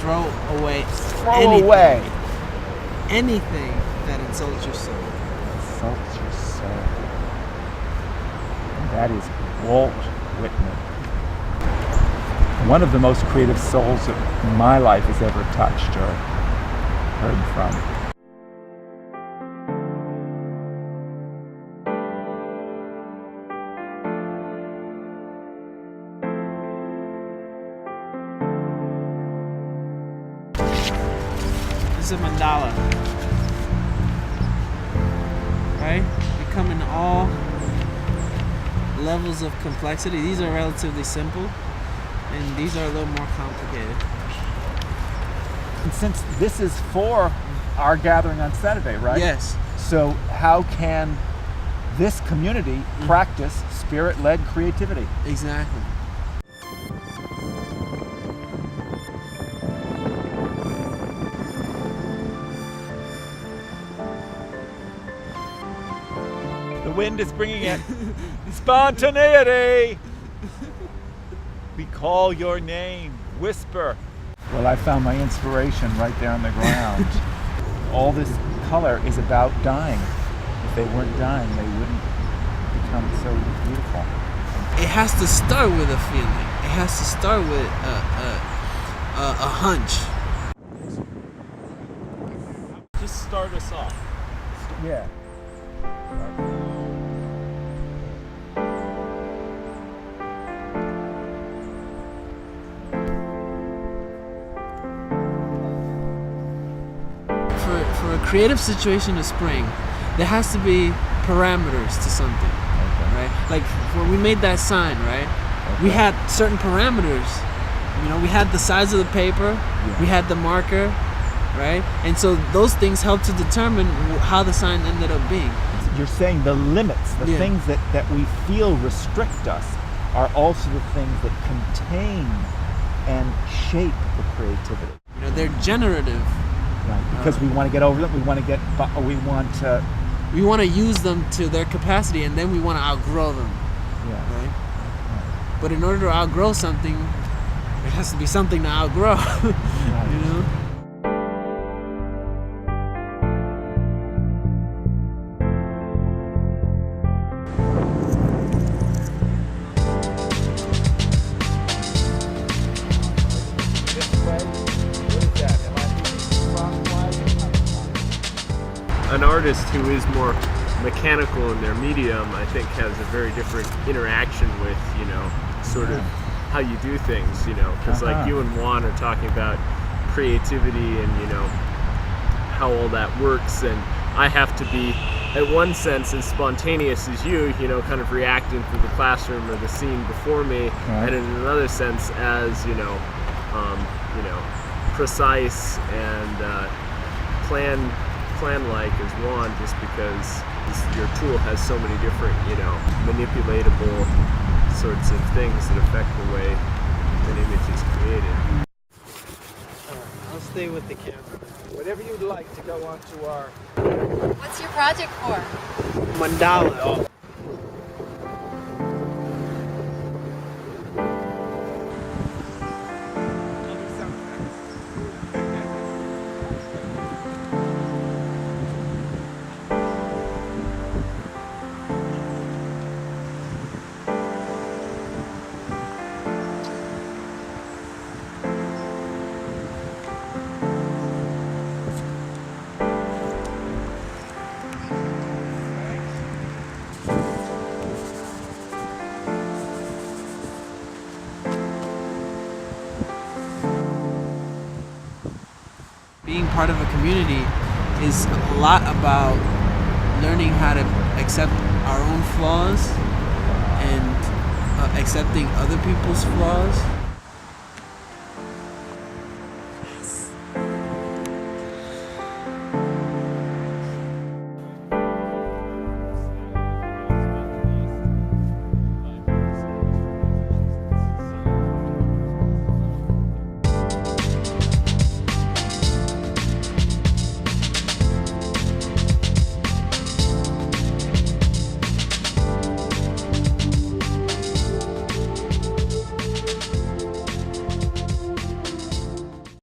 throw away anything that insults your soul. Insults your soul. And that is Walt Whitman. One of the most creative souls that my life has ever touched or heard from. This is a mandala, right? They come in all levels of complexity. These are relatively simple, and these are a little more complicated. And since this is for our gathering on Saturday, right? Yes. So how can this community practice spirit-led creativity? Exactly. The wind is bringing in spontaneity. We call your name, whisper. Well, I found my inspiration right there on the ground. All this color is about dying. If they weren't dying, they wouldn't become so beautiful. It has to start with a feeling. It has to start with a hunch. Just start us off. Yeah. For a creative situation to spring, there has to be parameters to something, right? Like when we made that sign, right? We had certain parameters. You know, we had the size of the paper, we had the marker, right? And so those things help to determine how the sign ended up being. You're saying the limits, the things that we feel restrict us, are also the things that contain and shape the creativity. You know, they're generative. Right, because we want to get over them. We want to We want to use them to their capacity, and then we want to outgrow them. Yeah. Right? But in order to outgrow something, there has to be something to outgrow. Right. You know? An artist who is more mechanical in their medium, I think, has a very different interaction with, you know, sort of how you do things, you know, because like you and Juan are talking about creativity and, you know, how all that works, and I have to be, at one sense, as spontaneous as you know, kind of reacting to the classroom or the scene before me, and in another sense, as, you know, precise and plan-like as Juan, just because your tool has so many different, you know, manipulatable sorts of things that affect the way an image is created. I'll stay with the camera. Whatever you'd like to go on to our... What's your project for? Mandala. Being part of a community is a lot about learning how to accept our own flaws and accepting other people's flaws.